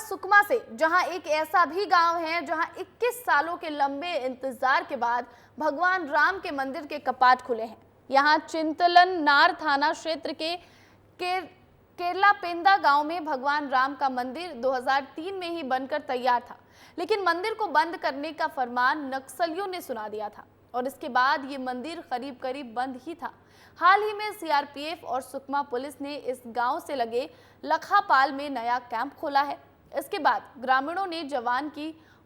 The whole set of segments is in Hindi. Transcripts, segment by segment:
सुकमा से, जहां एक ऐसा भी गांव है जहां 21 सालों के लंबे इंतजार के बाद भगवान राम के मंदिर के कपाट खुले हैं। यहां चिंतलन नार थाना क्षेत्र के केरलापेंदा गांव में भगवान राम का मंदिर 2003 में ही बनकर तैयार था, लेकिन मंदिर को बंद करने का फरमान नक्सलियों ने सुना दिया था और इसके बाद ये मंदिर करीब करीब बंद ही था। हाल ही में सीआरपीएफ और सुकमा पुलिस ने इस गांव से लगे लखापाल में नया कैंप खोला है। इसके बाद ग्रामीणों ने जवान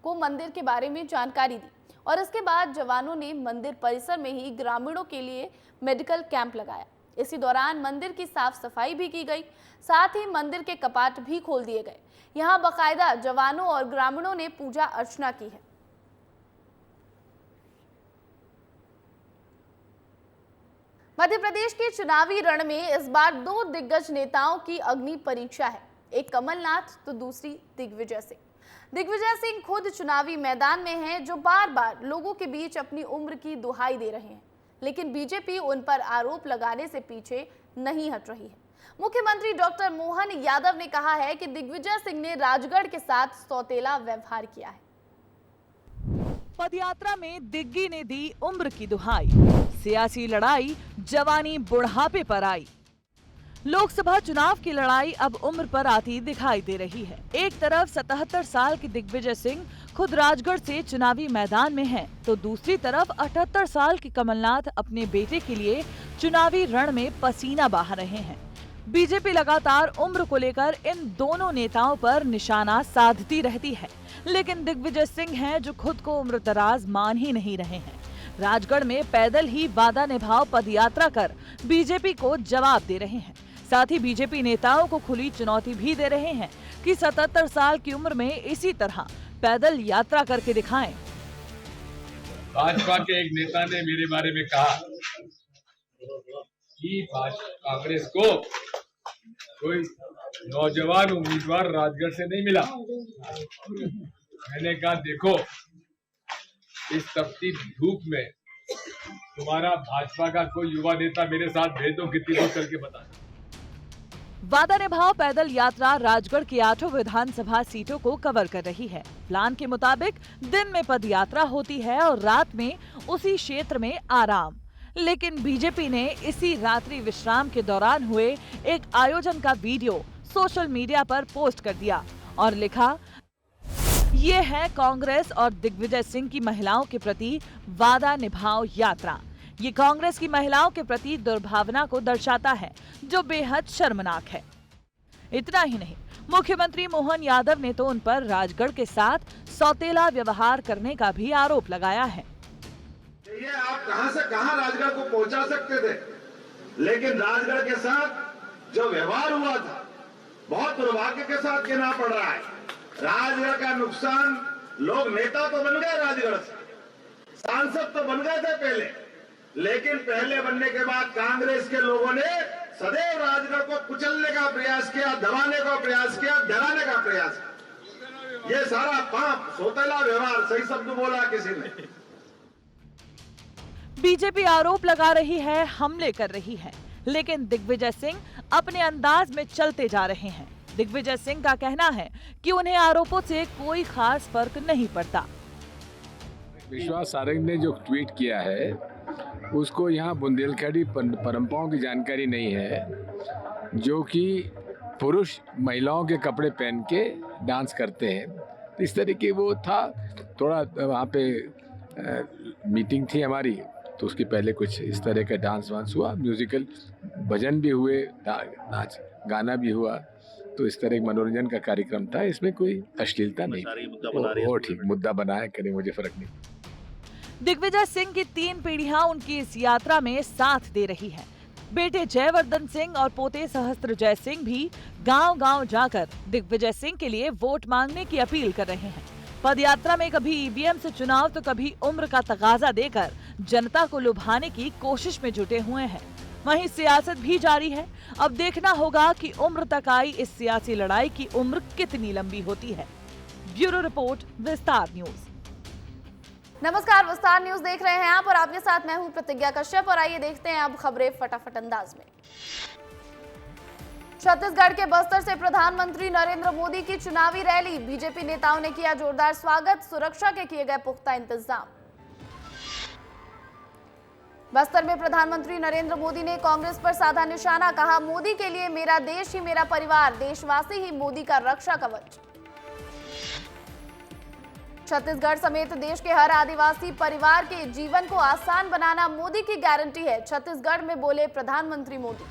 को मंदिर के बारे में जानकारी दी और इसके बाद जवानों ने मंदिर परिसर में ही ग्रामीणों के लिए मेडिकल कैंप लगाया। इसी दौरान मंदिर की साफ सफाई भी की गई, साथ ही मंदिर के कपाट भी खोल दिए गए। यहाँ बाकायदा जवानों और ग्रामीणों ने पूजा अर्चना की है। मध्य प्रदेश के चुनावी रण में इस बार दो दिग्गज नेताओं की अग्नि परीक्षा है, एक कमलनाथ तो दूसरी दिग्विजय सिंह। दिग्विजय सिंह खुद चुनावी मैदान में हैं, जो बार बार लोगों के बीच अपनी उम्र की दुहाई दे रहे हैं, लेकिन बीजेपी उन पर आरोप लगाने से पीछे नहीं हट रही है। मुख्यमंत्री डॉक्टर मोहन यादव ने कहा है कि दिग्विजय सिंह ने राजगढ़ के साथ सौतेला व्यवहार किया है। पदयात्रा में दिग्गी ने दी उम्र की दुहाई, सियासी लड़ाई जवानी बुढ़ापे पर आई। लोकसभा चुनाव की लड़ाई अब उम्र पर आती दिखाई दे रही है। एक तरफ 77 साल के दिग्विजय सिंह खुद राजगढ़ से चुनावी मैदान में हैं, तो दूसरी तरफ 78 साल के कमलनाथ अपने बेटे के लिए चुनावी रण में पसीना बहा रहे हैं। बीजेपी लगातार उम्र को लेकर इन दोनों नेताओं पर निशाना साधती रहती है, लेकिन दिग्विजय सिंह हैं जो खुद को उम्रदराज मान ही नहीं रहे हैं। राजगढ़ में पैदल ही वादा निभाओ पदयात्रा कर बीजेपी को जवाब दे रहे हैं। साथ ही बीजेपी नेताओं को खुली चुनौती भी दे रहे हैं कि 77 साल की उम्र में इसी तरह पैदल यात्रा करके दिखाएं। भाजपा के एक नेता ने मेरे बारे में कहा कि कांग्रेस को कोई नौजवान उम्मीदवार राजगढ़ से नहीं मिला। मैंने कहा देखो, इस तपती धूप में तुम्हारा भाजपा का कोई युवा नेता मेरे साथ भेज दो, कितनी दूर चल के बता। वादा निभाओ पैदल यात्रा राजगढ़ की 8 विधानसभा सीटों को कवर कर रही है। प्लान के मुताबिक दिन में पद यात्रा होती है और रात में उसी क्षेत्र में आराम। लेकिन बीजेपी ने इसी रात्रि विश्राम के दौरान हुए एक आयोजन का वीडियो सोशल मीडिया पर पोस्ट कर दिया और लिखा, ये है कांग्रेस और दिग्विजय सिंह की महिलाओं के प्रति वादा निभाओ यात्रा। ये कांग्रेस की महिलाओं के प्रति दुर्भावना को दर्शाता है, जो बेहद शर्मनाक है। इतना ही नहीं, मुख्यमंत्री मोहन यादव ने तो उन पर राजगढ़ के साथ सौतेला व्यवहार करने का भी आरोप लगाया है। ये आप कहां से कहां राजगढ़ को पहुंचा सकते थे, लेकिन राजगढ़ के साथ जो व्यवहार हुआ था बहुत दुर्भाग्य के साथ गिना पड़ रहा है। राजगढ़ का नुकसान, लोग नेता तो बन गए राजगढ़ से, सांसद तो बन गए थे पहले, लेकिन पहले बनने के बाद कांग्रेस के लोगों ने सदैव राजगढ़ को कुचलने का प्रयास किया, दबाने का प्रयास किया, डराने का प्रयास किया। ये सारा पाप, सौतेला व्यवहार, सही शब्द बोला किसी ने। बीजेपी आरोप लगा रही है, हमले कर रही है, लेकिन दिग्विजय सिंह अपने अंदाज में चलते जा रहे हैं। दिग्विजय सिंह का कहना है कि उन्हें आरोपों से कोई खास फर्क नहीं पड़ता। विश्वास सारंग ने जो ट्वीट किया है, उसको यहाँ बुंदेलखंडी परंपराओं की जानकारी नहीं है, जो कि पुरुष महिलाओं के कपड़े पहन के डांस करते हैं। इस तरीके वो था, थोड़ा वहाँ पे मीटिंग थी हमारी, तो उसके पहले कुछ इस तरह का डांस वांस हुआ, म्यूजिकल भजन भी हुए, नाच गाना भी हुआ, तो इस तरह मनोरंजन का कार्यक्रम था। इसमें कोई अश्लीलता नहीं। वो ठीक मुद्दा बनाया करें, मुझे फर्क नहीं। दिग्विजय सिंह की 3 पीढ़ियां उनकी इस यात्रा में साथ दे रही है। बेटे जयवर्धन सिंह और पोते सहस्त्रजय सिंह भी गांव-गांव जाकर दिग्विजय सिंह के लिए वोट मांगने की अपील कर रहे हैं। पदयात्रा में कभी ईवीएम से चुनाव तो कभी उम्र का तगाजा देकर जनता को लुभाने की कोशिश में जुटे हुए हैं। वहीं सियासत भी जारी है। अब देखना होगा कि उम्र तक आई इस सियासी लड़ाई की उम्र कितनी लंबी होती है। ब्यूरो रिपोर्ट, विस्तार न्यूज। नमस्कार, विस्तार न्यूज देख रहे हैं आप और आपके साथ मैं हूं प्रतिज्ञा कश्यप। और आइए देखते हैं अब खबरें फटाफट अंदाज में। छत्तीसगढ़ के बस्तर से प्रधानमंत्री नरेंद्र मोदी की चुनावी रैली, बीजेपी नेताओं ने किया जोरदार स्वागत, सुरक्षा के किए गए पुख्ता इंतजाम। बस्तर में प्रधानमंत्री नरेंद्र मोदी ने कांग्रेस पर साधा निशाना, कहा मोदी के लिए मेरा देश ही मेरा परिवार, देशवासी ही मोदी का रक्षा कवच। छत्तीसगढ़ समेत देश के हर आदिवासी परिवार के जीवन को आसान बनाना मोदी की गारंटी है, छत्तीसगढ़ में बोले प्रधानमंत्री मोदी।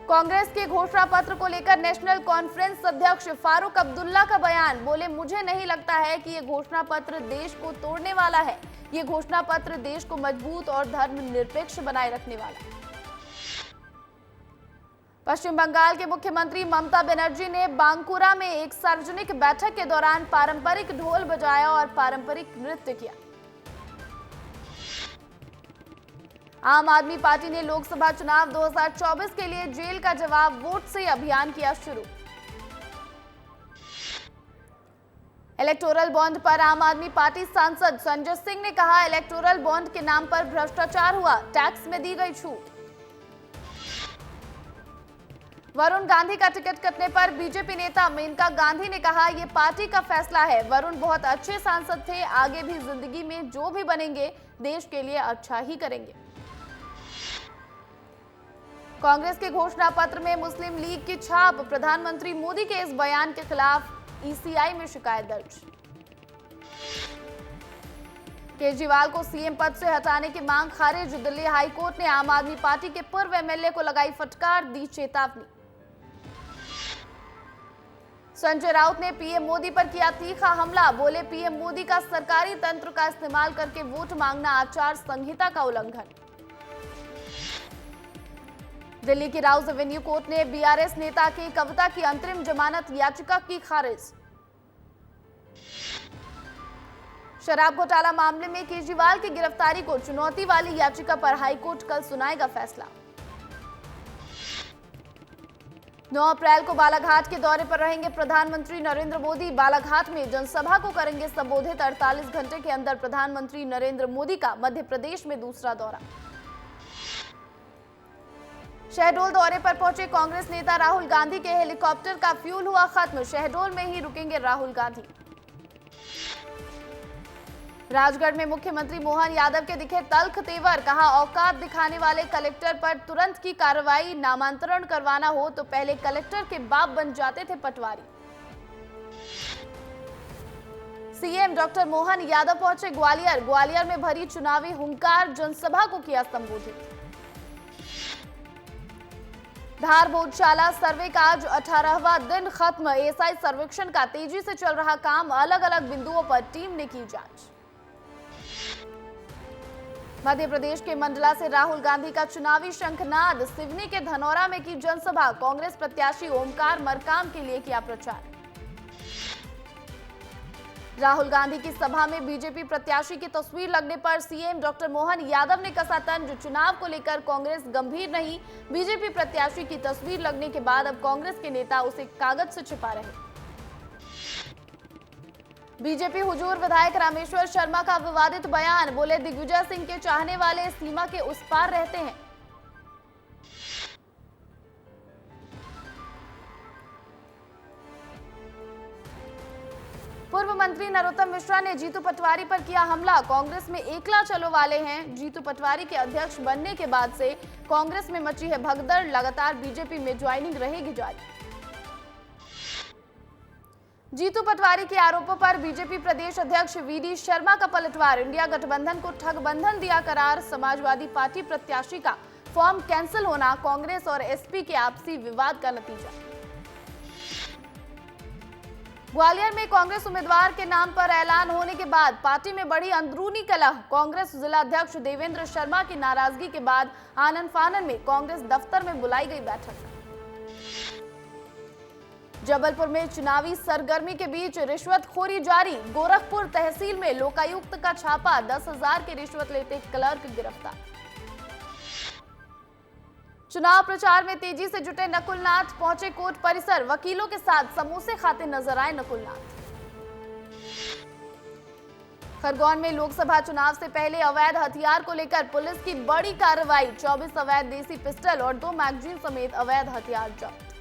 कांग्रेस के घोषणा पत्र को लेकर नेशनल कॉन्फ्रेंस अध्यक्ष फारूक अब्दुल्ला का बयान, बोले मुझे नहीं लगता है कि ये घोषणा पत्र देश को तोड़ने वाला है, ये घोषणा पत्र देश को मजबूत और धर्मनिरपेक्ष बनाए रखने वाला है। पश्चिम बंगाल के मुख्यमंत्री ममता बनर्जी ने बांकुरा में एक सार्वजनिक बैठक के दौरान पारंपरिक ढोल बजाया और पारंपरिक नृत्य किया। आम आदमी पार्टी ने लोकसभा चुनाव 2024 के लिए जेल का जवाब वोट से अभियान किया शुरू। इलेक्टोरल बॉन्ड पर आम आदमी पार्टी सांसद संजय सिंह ने कहा इलेक्टोरल बॉन्ड के नाम पर भ्रष्टाचार हुआ, टैक्स में दी गई छूट। वरुण गांधी का टिकट कटने पर बीजेपी नेता मेनका गांधी ने कहा यह पार्टी का फैसला है, वरुण बहुत अच्छे सांसद थे, आगे भी जिंदगी में जो भी बनेंगे देश के लिए अच्छा ही करेंगे। कांग्रेस के घोषणा पत्र में मुस्लिम लीग की छाप, प्रधानमंत्री मोदी के इस बयान के खिलाफ ईसीआई में शिकायत दर्ज। केजरीवाल को सीएम पद से हटाने की मांग खारिज, दिल्ली हाईकोर्ट ने आम आदमी पार्टी के पूर्व एमएलए को लगाई फटकार, दी चेतावनी। संजय राउत ने पीएम मोदी पर किया तीखा हमला, बोले पीएम मोदी का सरकारी तंत्र का इस्तेमाल करके वोट मांगना आचार संहिता का उल्लंघन। दिल्ली की राउज एवेन्यू कोर्ट ने बीआरएस नेता की कविता की अंतरिम जमानत याचिका की खारिज। शराब घोटाला मामले में केजरीवाल की गिरफ्तारी को चुनौती वाली याचिका पर हाईकोर्ट कल सुनाएगा फैसला। 9 अप्रैल को बालाघाट के दौरे पर रहेंगे प्रधानमंत्री नरेंद्र मोदी, बालाघाट में जनसभा को करेंगे संबोधित। 48 घंटे के अंदर प्रधानमंत्री नरेंद्र मोदी का मध्य प्रदेश में दूसरा दौरा। शहडोल दौरे पर पहुंचे कांग्रेस नेता राहुल गांधी के हेलीकॉप्टर का फ्यूल हुआ खत्म, शहडोल में ही रुकेंगे राहुल गांधी। राजगढ़ में मुख्यमंत्री मोहन यादव के दिखे तल्ख तेवर, कहा औकात दिखाने वाले कलेक्टर पर तुरंत की कार्रवाई, नामांतरण करवाना हो तो पहले कलेक्टर के बाप बन जाते थे पटवारी। सीएम डॉक्टर मोहन यादव पहुंचे ग्वालियर, ग्वालियर में भरी चुनावी हुंकार, जनसभा को किया संबोधित। धार भोजशाला सर्वे का आज 18वां दिन खत्म, एएसआई सर्वेक्षण का तेजी से चल रहा काम, अलग अलग बिंदुओं पर टीम ने की जांच। मध्य प्रदेश के मंडला से राहुल गांधी का चुनावी शंखनाद, सिवनी के धनौरा में की जनसभा, कांग्रेस प्रत्याशी ओमकार मरकाम के लिए किया प्रचार। राहुल गांधी की सभा में बीजेपी प्रत्याशी की तस्वीर लगने पर सीएम डॉक्टर मोहन यादव ने कसा तंज, चुनाव को लेकर कांग्रेस गंभीर नहीं, बीजेपी प्रत्याशी की तस्वीर लगने के बाद अब कांग्रेस के नेता उसे कागज से छिपा रहे। बीजेपी हुजूर विधायक रामेश्वर शर्मा का विवादित बयान, बोले दिग्विजय सिंह के चाहने वाले सीमा के उस पार रहते हैं। पूर्व मंत्री नरोत्तम मिश्रा ने जीतू पटवारी पर किया हमला, कांग्रेस में एकला चलो वाले हैं। जीतू पटवारी के अध्यक्ष बनने के बाद से कांग्रेस में मची है भगदड़, लगातार बीजेपी में ज्वाइनिंग रहेगी जारी। जीतू पटवारी के आरोपों पर बीजेपी प्रदेश अध्यक्ष वीडी शर्मा का पलटवार, इंडिया गठबंधन को ठगबंधन दिया करार, समाजवादी पार्टी प्रत्याशी का फॉर्म कैंसिल होना कांग्रेस और एसपी के आपसी विवाद का नतीजा। ग्वालियर में कांग्रेस उम्मीदवार के नाम पर ऐलान होने के बाद पार्टी में बढ़ी अंदरूनी कलह, कांग्रेस जिला अध्यक्ष देवेंद्र शर्मा की नाराजगी के बाद आनन फानन में कांग्रेस दफ्तर में बुलाई गई बैठक। जबलपुर में चुनावी सरगर्मी के बीच रिश्वतखोरी जारी, गोरखपुर तहसील में लोकायुक्त का छापा, 10,000 की रिश्वत लेते क्लर्क गिरफ्तार। चुनाव प्रचार में तेजी से जुटे नकुलनाथ पहुंचे कोर्ट परिसर, वकीलों के साथ समोसे खाते नजर आए नकुलनाथ। खरगोन में लोकसभा चुनाव से पहले अवैध हथियार को लेकर पुलिस की बड़ी कार्रवाई। 24 अवैध देसी पिस्टल और 2 मैगजीन समेत अवैध हथियार जब्त।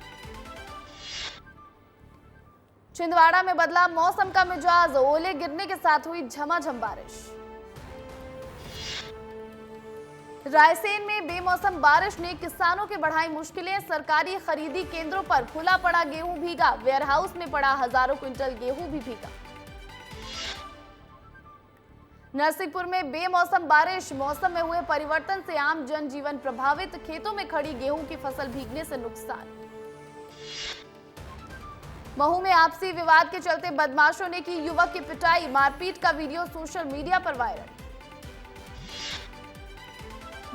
छिंदवाड़ा में बदला मौसम का मिजाज, ओले गिरने के साथ हुई झमाझम बारिश। रायसेन में बेमौसम बारिश ने किसानों की बढ़ाई मुश्किलें। सरकारी खरीदी केंद्रों पर खुला पड़ा गेहूं भीगा, वेयरहाउस में पड़ा हजारों क्विंटल गेहूं भी भीगा। नरसिंहपुर में बेमौसम बारिश, मौसम में हुए परिवर्तन से आम जनजीवन प्रभावित। खेतों में खड़ी गेहूं की फसल भीगने से नुकसान। महू में आपसी विवाद के चलते बदमाशों ने की युवक की पिटाई, मारपीट का वीडियो सोशल मीडिया पर वायरल।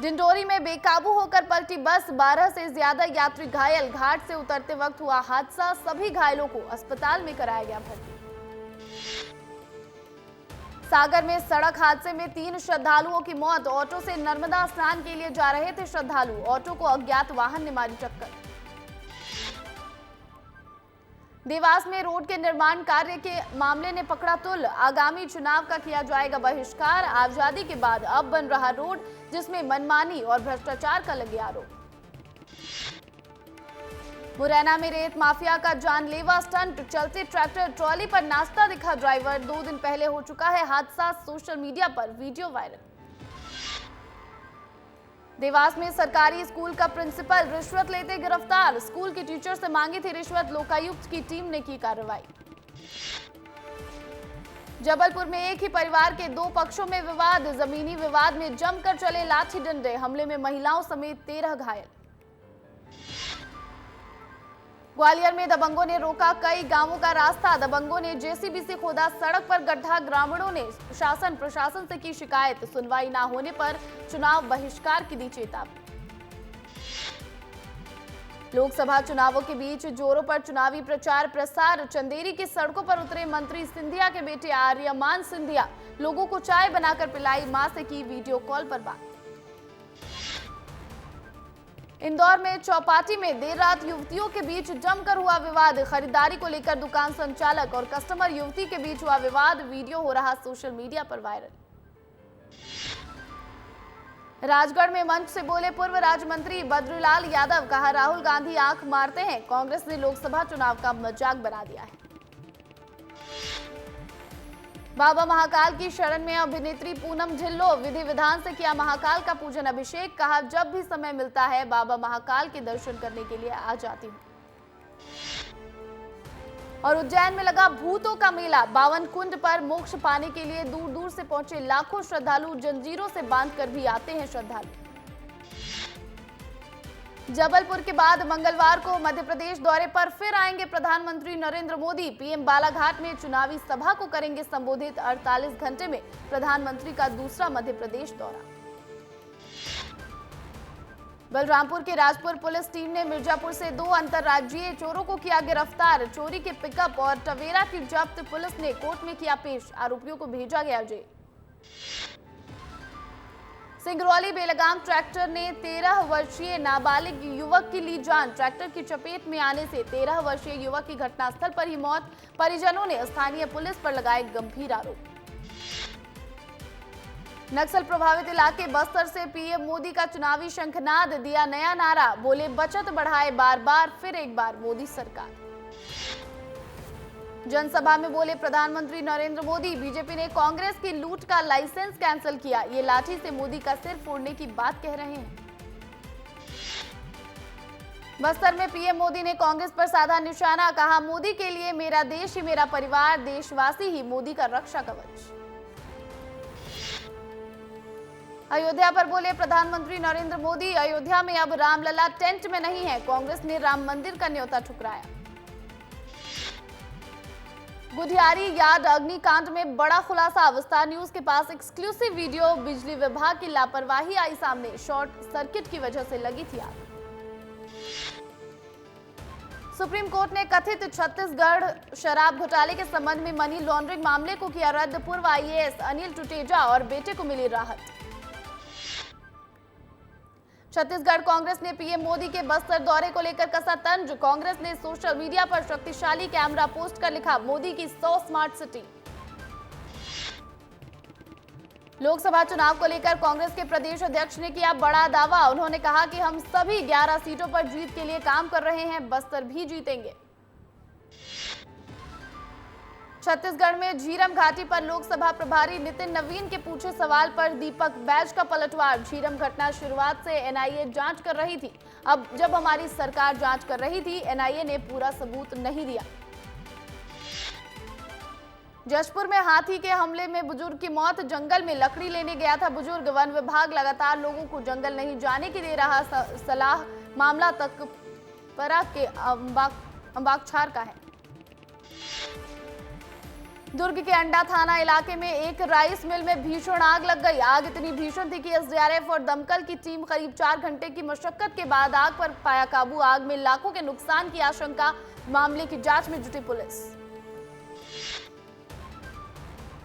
डिंडोरी में बेकाबू होकर पलटी बस, 12 से ज्यादा यात्री घायल। घाट से उतरते वक्त हुआ हादसा, सभी घायलों को अस्पताल में कराया गया भर्ती। सागर में सड़क हादसे में 3 श्रद्धालुओं की मौत। ऑटो से नर्मदा स्नान के लिए जा रहे थे श्रद्धालु, ऑटो को अज्ञात वाहन ने मारी टक्कर। देवास में रोड के निर्माण कार्य के मामले ने पकड़ा तुल, आगामी चुनाव का किया जाएगा बहिष्कार। आजादी के बाद अब बन रहा रोड जिसमें मनमानी और भ्रष्टाचार का लगे आरोप। मुरैना में रेत माफिया का जानलेवा स्टंट, चलते ट्रैक्टर ट्रॉली पर नाचता दिखा ड्राइवर। 2 दिन पहले हो चुका है हादसा, सोशल मीडिया पर वीडियो वायरल। देवास में सरकारी स्कूल का प्रिंसिपल रिश्वत लेते गिरफ्तार, स्कूल के टीचर से मांगी थी रिश्वत, लोकायुक्त की टीम ने की कार्रवाई। जबलपुर में एक ही परिवार के 2 पक्षों में विवाद, जमीनी विवाद में जमकर चले लाठी डंडे, हमले में महिलाओं समेत 13 घायल। ग्वालियर में दबंगों ने रोका कई गांवों का रास्ता, दबंगों ने जेसीबी से खोदा सड़क पर गड्ढा, ग्रामीणों ने शासन प्रशासन से की शिकायत, सुनवाई न होने पर चुनाव बहिष्कार की दी चेतावनी। लोकसभा चुनावों के बीच जोरों पर चुनावी प्रचार प्रसार, चंदेरी की सड़कों पर उतरे मंत्री सिंधिया के बेटे आर्यमान सिंधिया, लोगों को चाय बनाकर पिलाई, मां से की वीडियो कॉल पर बात। इंदौर में चौपाटी में देर रात युवतियों के बीच जमकर हुआ विवाद, खरीदारी को लेकर दुकान संचालक और कस्टमर युवती के बीच हुआ विवाद, वीडियो हो रहा सोशल मीडिया पर वायरल। राजगढ़ में मंच से बोले पूर्व राज्य मंत्री बद्रीलाल यादव, कहा राहुल गांधी आंख मारते हैं, कांग्रेस ने लोकसभा चुनाव का मजाक बना दिया है। बाबा महाकाल की शरण में अभिनेत्री पूनम ढिल्लो, विधि विधान से किया महाकाल का पूजन अभिषेक, कहा जब भी समय मिलता है बाबा महाकाल के दर्शन करने के लिए आ जाती हूँ। और उज्जैन में लगा भूतों का मेला, 52 कुंड पर मोक्ष पाने के लिए दूर दूर से पहुंचे लाखों श्रद्धालु, जंजीरों से बांधकर भी आते हैं श्रद्धालु। जबलपुर के बाद मंगलवार को मध्य प्रदेश दौरे पर फिर आएंगे प्रधानमंत्री नरेंद्र मोदी, पीएम बालाघाट में चुनावी सभा को करेंगे संबोधित। 48 घंटे में प्रधानमंत्री का दूसरा मध्य प्रदेश दौरा। बलरामपुर के राजपुर पुलिस टीम ने मिर्जापुर से 2 अंतर्राज्यीय चोरों को किया गिरफ्तार, चोरी के पिकअप और टवेरा की जब्त पुलिस ने कोर्ट में किया पेश, आरोपियों को भेजा गया जेल। सिंगरौली बेलगाम ट्रैक्टर ने 13 वर्षीय नाबालिग युवक की ली जान, ट्रैक्टर की चपेट में आने से 13 वर्षीय युवक की घटनास्थल पर ही मौत, परिजनों ने स्थानीय पुलिस पर लगाए गंभीर आरोप। नक्सल प्रभावित इलाके बस्तर से पीएम मोदी का चुनावी शंखनाद, दिया नया नारा, बोले बचत बढ़ाए बार बार, फिर एक बार मोदी सरकार। जनसभा में बोले प्रधानमंत्री नरेंद्र मोदी, बीजेपी ने कांग्रेस की लूट का लाइसेंस कैंसिल किया, ये लाठी से मोदी का सिर फोड़ने की बात कह रहे हैं। बस्तर में पीएम मोदी ने कांग्रेस पर साधा निशाना, कहा मोदी के लिए मेरा देश ही मेरा परिवार, देशवासी ही मोदी का रक्षा कवच। अयोध्या पर बोले प्रधानमंत्री नरेंद्र मोदी, अयोध्या में अब रामलला टेंट में नहीं है, कांग्रेस ने राम मंदिर का न्योता ठुकराया। गुढ़ियारी यार्ड अग्निकांड में बड़ा खुलासा, विस्तार न्यूज के पास एक्सक्लूसिव वीडियो, बिजली विभाग की लापरवाही आई सामने, शॉर्ट सर्किट की वजह से लगी थी आग। सुप्रीम कोर्ट ने कथित छत्तीसगढ़ शराब घोटाले के संबंध में मनी लॉन्ड्रिंग मामले को किया रद्द, पूर्व आईएएस अनिल टुटेजा और बेटे को मिली राहत। छत्तीसगढ़ कांग्रेस ने पीएम मोदी के बस्तर दौरे को लेकर कसा तंज, कांग्रेस ने सोशल मीडिया पर शक्तिशाली कैमरा पोस्ट कर लिखा, मोदी की 100 स्मार्ट सिटी। लोकसभा चुनाव को लेकर कांग्रेस के प्रदेश अध्यक्ष ने किया बड़ा दावा। उन्होंने कहा कि हम सभी 11 सीटों पर जीत के लिए काम कर रहे हैं, बस्तर भी जीतेंगे। छत्तीसगढ़ में झीरम घाटी पर लोकसभा प्रभारी नितिन नवीन के पूछे सवाल पर दीपक बैज का पलटवार। झीरम घटना शुरुआत से एनआईए जांच कर रही थी, अब जब हमारी सरकार जांच कर रही थी, एनआईए ने पूरा सबूत नहीं दिया। जशपुर में हाथी के हमले में बुजुर्ग की मौत। जंगल में लकड़ी लेने गया था बुजुर्ग। वन विभाग लगातार लोगों को जंगल नहीं जाने की दे रहा सलाह। मामला तकपरा के अंबागछार का है। दुर्ग के अंडा थाना इलाके में एक राइस मिल में भीषण आग लग गई। आग इतनी भीषण थी कि एसडीआरएफ और दमकल की टीम करीब 4 घंटे की मशक्कत के बाद आग पर पाया काबू। आग में लाखों के नुकसान की आशंका। मामले की जांच में जुटी पुलिस।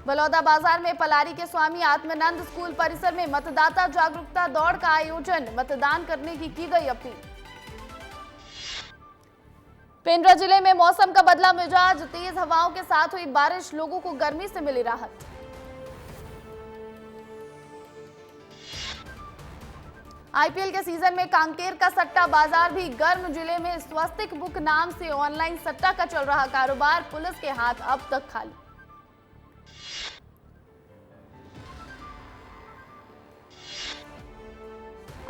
बलौदा बाजार में पलारी के स्वामी आत्मानंद स्कूल परिसर में मतदाता जागरूकता दौड़ का आयोजन। मतदान करने की गई अपील। पेंड्रा जिले में मौसम का बदला मिजाज। तेज हवाओं के साथ हुई बारिश, लोगों को गर्मी से मिली राहत। आईपीएल के सीजन में कांकेर का सट्टा बाजार भी गर्म। जिले में स्वस्तिक बुक नाम से ऑनलाइन सट्टा का चल रहा कारोबार। पुलिस के हाथ अब तक खाली।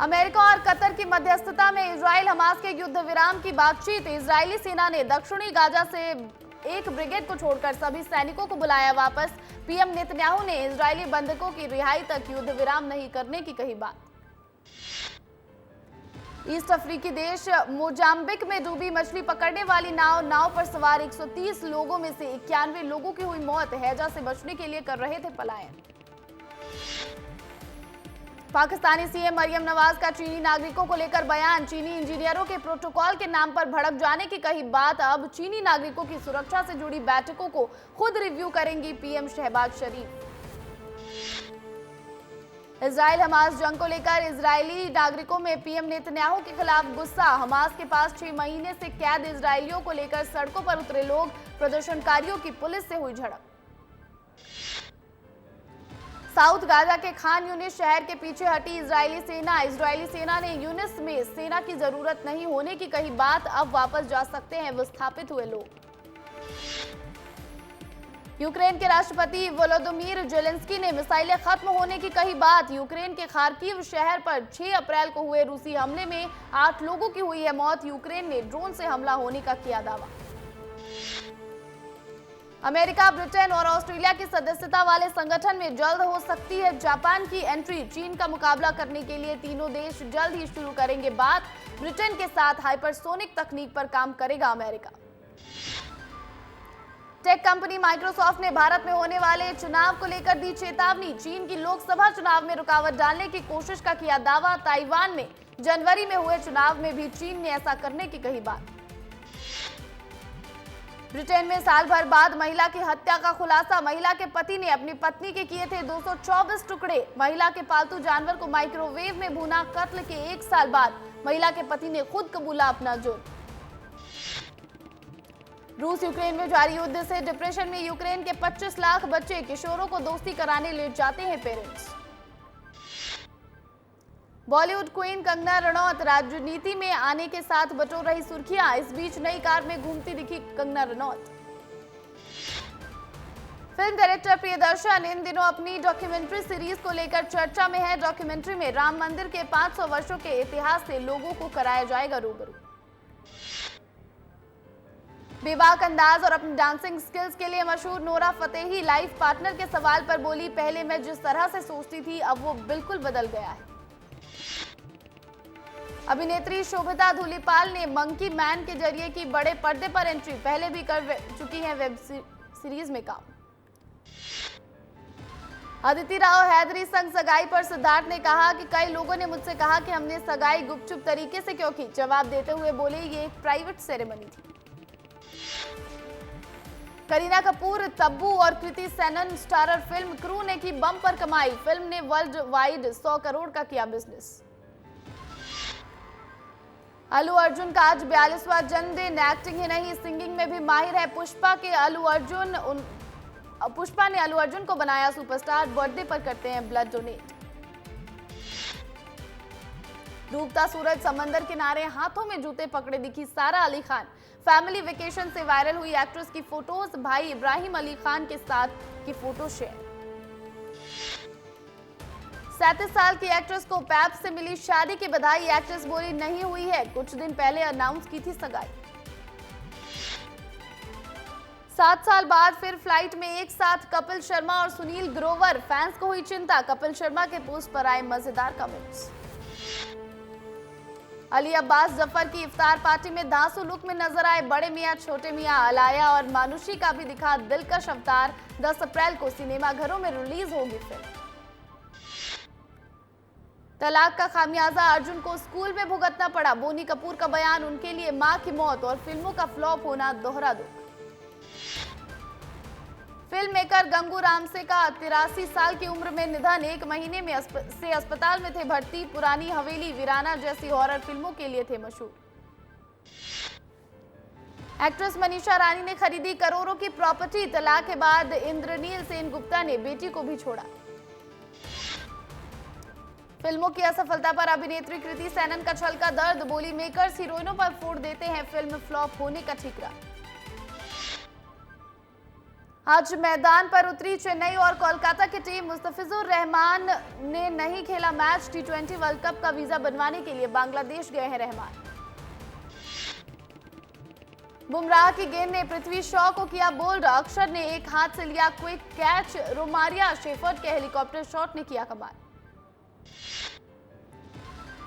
अमेरिका और कतर की मध्यस्थता में इजराइल हमास के युद्ध विराम की बातचीत। इजरायली सेना ने दक्षिणी गाजा से एक ब्रिगेड को छोड़कर सभी सैनिकों को बुलाया वापस। पीएम नेतन्याहू ने इजरायली बंधकों की रिहाई तक युद्ध विराम नहीं करने की कही बात। ईस्ट अफ्रीकी देश मोजाम्बिक में डूबी मछली पकड़ने वाली नाव पर सवार 130 लोगों में से 91 लोगों की हुई मौत। हैजा से बचने के लिए कर रहे थे पलायन। पाकिस्तानी सीएम मरियम नवाज का चीनी नागरिकों को लेकर बयान। चीनी इंजीनियरों के प्रोटोकॉल के नाम पर भड़क जाने की कही बात। अब चीनी नागरिकों की सुरक्षा से जुड़ी बैठकों को खुद रिव्यू करेंगी पीएम शहबाज शरीफ। इजराइल हमास जंग को लेकर इजरायली नागरिकों में पीएम नेतन्याहू के खिलाफ गुस्सा। हमास के पास 6 महीने से कैद इजरायलियों को लेकर सड़कों पर उतरे लोग। प्रदर्शनकारियों की पुलिस से हुई झड़प। साउथ गाजा के खान यूनिस शहर के पीछे हटी इजरायली सेना। इजरायली सेना ने यूनिस में सेना की जरूरत नहीं होने की कही बात। अब वापस जा सकते हैं विस्थापित हुए लोग। यूक्रेन के राष्ट्रपति वोलोदिमीर जेलेंस्की ने मिसाइलें खत्म होने की कही बात। यूक्रेन के खार्किव शहर पर 6 अप्रैल को हुए रूसी हमले में 8 लोगों की हुई है मौत। यूक्रेन ने ड्रोन से हमला होने का किया दावा। अमेरिका, ब्रिटेन और ऑस्ट्रेलिया की सदस्यता वाले संगठन में जल्द हो सकती है जापान की एंट्री। चीन का मुकाबला करने के लिए तीनों देश जल्द ही शुरू करेंगे बात। ब्रिटेन के साथ हाइपरसोनिक तकनीक पर काम करेगा अमेरिका। टेक कंपनी माइक्रोसॉफ्ट ने भारत में होने वाले चुनाव को लेकर दी चेतावनी। चीन की लोकसभा चुनाव में रुकावट डालने की कोशिश का किया दावा। ताइवान में जनवरी में हुए चुनाव में भी चीन ने ऐसा करने की कही बात। ब्रिटेन में साल भर बाद महिला की हत्या का खुलासा। महिला के पति ने अपनी पत्नी के किए थे 224 टुकड़े। महिला के पालतू जानवर को माइक्रोवेव में भूना। कत्ल के 1 साल बाद महिला के पति ने खुद कबूला अपना जुर्म। रूस यूक्रेन में जारी युद्ध से डिप्रेशन में यूक्रेन के 25 लाख बच्चे। किशोरों को दोस्ती कराने ले जाते हैं पेरेंट्स। बॉलीवुड क्वीन कंगना रनौत राजनीति में आने के साथ बटोर रही सुर्खियां। इस बीच नई कार में घूमती दिखी कंगना रनौत। फिल्म डायरेक्टर प्रियदर्शन इन दिनों अपनी डॉक्यूमेंट्री सीरीज को लेकर चर्चा में है। डॉक्यूमेंट्री में राम मंदिर के 500 वर्षों के इतिहास से लोगों को कराया जाएगा रूबरू। बेबाक अंदाज और अपनी डांसिंग स्किल्स के लिए मशहूर नोरा फतेही लाइफ पार्टनर के सवाल पर बोली, पहले मैं जिस तरह से सोचती थी अब वो बिल्कुल बदल गया है। अभिनेत्री शोभिता धूलिपाल ने मंकी मैन के जरिए की बड़े पर्दे पर एंट्री। पहले भी कर चुकी हैं वेब सीरीज में काम। अदिति राव हैदरी संग सगाई पर सिद्धार्थ ने कहा कि कई लोगों ने मुझसे कहा कि हमने सगाई गुपचुप तरीके से क्यों की। जवाब देते हुए बोले ये एक प्राइवेट सेरेमनी थी। करीना कपूर, तब्बू और Kriti Sanon starrer film crew ने की बम्पर कमाई। फिल्म ने वर्ल्ड वाइड 100 करोड़ का किया बिजनेस। अल्लू अर्जुन का आज 42वां जन्मदिन। एक्टिंग ही नहीं सिंगिंग में भी माहिर है पुष्पा के अल्लू अर्जुन। पुष्पा ने अल्लू अर्जुन को बनाया सुपरस्टार, बर्थडे पर करते हैं ब्लड डोनेट। डूबता सूरज समंदर किनारे हाथों में जूते पकड़े दिखी सारा अली खान। फैमिली वेकेशन से वायरल हुई एक्ट्रेस की फोटोज, भाई इब्राहिम अली खान के साथ की फोटो शेयर। 37 साल की एक्ट्रेस को पैप से मिली शादी की बधाई, एक्ट्रेस बोली नहीं हुई है, कुछ दिन पहले अनाउंस की थी सगाई। 7 साल बाद फिर फ्लाइट में एक साथ कपिल शर्मा और सुनील ग्रोवर, फैंस को हुई चिंता, कपिल शर्मा के पोस्ट पर आए मजेदार कमेंट्स। अली अब्बास जफर की इफ्तार पार्टी में धांसू लुक में नजर आए बड़े मियां छोटे मियां, अलाया और मानुषी का भी दिखा दिलकश अवतार। 10 अप्रैल को सिनेमाघरों में रिलीज होगी फिल्म। तलाक का खामियाजा अर्जुन को स्कूल में भुगतना पड़ा, बोनी कपूर का बयान, उनके लिए मां की मौत और फिल्मों का फ्लॉप होना दोहरा दुख। फिल्म मेकर गंगू रामसे का 83 साल की उम्र में निधन, 1 महीने में से अस्पताल में थे भर्ती। पुरानी हवेली, वीराना जैसी हॉरर फिल्मों के लिए थे मशहूर। एक्ट्रेस मनीषा रानी ने खरीदी करोड़ों की प्रॉपर्टी, तलाक के बाद इंद्रनील सेन गुप्ता ने बेटी को भी छोड़ा। फिल्मों की असफलता पर अभिनेत्री कृति सेनन का छलका दर्द, बोली मेकर्स हीरोइनों पर फोड़ देते हैं फिल्म फ्लॉप होने का ठिकरा। आज मैदान पर उतरी चेन्नई और कोलकाता की टीम, मुस्तफिजुर रहमान ने नहीं खेला मैच। T20 वर्ल्ड कप का वीजा बनवाने के लिए बांग्लादेश गए हैं रहमान। बुमराह की गेंद ने पृथ्वी शॉ को किया बोल्ड, अक्षर ने एक हाथ से लिया क्विक कैच। रोमारिया शेफर्ड के हेलीकॉप्टर शॉट ने किया कमाल।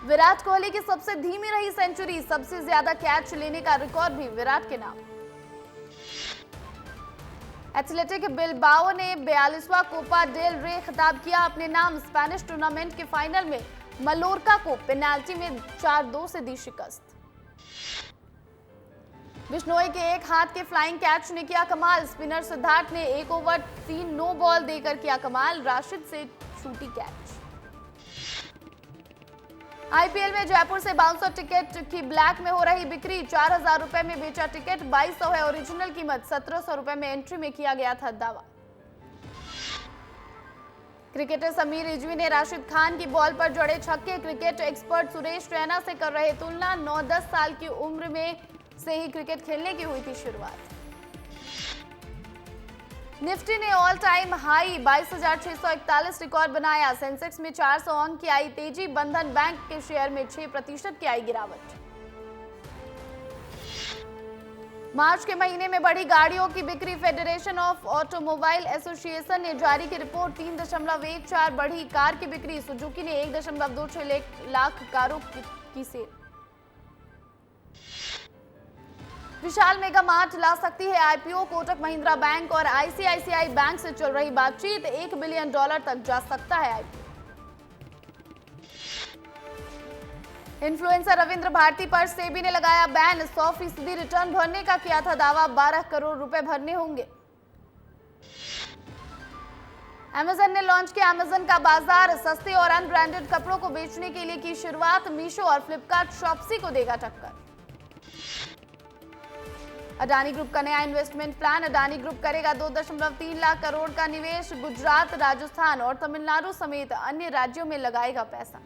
विराट कोहली की सबसे धीमी रही सेंचुरी, सबसे ज्यादा कैच लेने का रिकॉर्ड भी विराट के नाम। एथलेटिक बिलबाओ ने 42वां कोपा डेल रे खिताब किया अपने नाम। स्पेनिश टूर्नामेंट के फाइनल में मलोर्का को पेनाल्टी में 4-2 से दी शिकस्त। बिश्नोई के एक हाथ के फ्लाइंग कैच ने किया कमाल। स्पिनर सिद्धार्थ ने 1 ओवर 3 नो बॉल देकर किया कमाल। राशिद से छूटी कैच। आईपीएल में जयपुर से बाउंसर टिकट की ब्लैक में हो रही बिक्री, 4000 रुपए में बेचा टिकट, 2200 है ओरिजिनल कीमत, 1700 रुपए में एंट्री में किया गया था दावा। क्रिकेटर समीर रिजवी ने राशिद खान की बॉल पर जड़े छक्के, क्रिकेट एक्सपर्ट सुरेश रैना से कर रहे तुलना। 9-10 साल की उम्र में से ही क्रिकेट खेलने की हुई थी शुरुआत। निफ्टी ने ऑल टाइम हाई 22,641 रिकॉर्ड बनाया। सेंसेक्स में 400 अंक की आई तेजी, बंधन बैंक के शेयर में 6% की आई गिरावट। मार्च के महीने में बढ़ी गाड़ियों की बिक्री, फेडरेशन ऑफ ऑटोमोबाइल एसोसिएशन ने जारी की रिपोर्ट, 3.14 बढ़ी कार की बिक्री। सुजुकी ने 1.26 लाख कारों की सेल। विशाल मेगा मार्ट ला सकती है आईपीओ, कोटक महिंद्रा बैंक और आईसीआईसीआई बैंक से चल रही बातचीत, $1 बिलियन तक जा सकता है आईपीओ। इन्फ्लुएंसर रविंद्र भारती पर सेबी ने लगाया बैन, 100% रिटर्न भरने का किया था दावा, 12 करोड़ रुपए भरने होंगे। अमेजन ने लॉन्च किया अमेजन का बाजार, सस्ते और अनब्रांडेड कपड़ों को बेचने के लिए की शुरुआत। मीशो और फ्लिपकार्ट शॉप्सी को देगा टक्कर। अडानी ग्रुप का नया इन्वेस्टमेंट प्लान, अडानी ग्रुप करेगा 2.3 लाख करोड़ का निवेश, गुजरात, राजस्थान और तमिलनाडु समेत अन्य राज्यों में लगाएगा पैसा।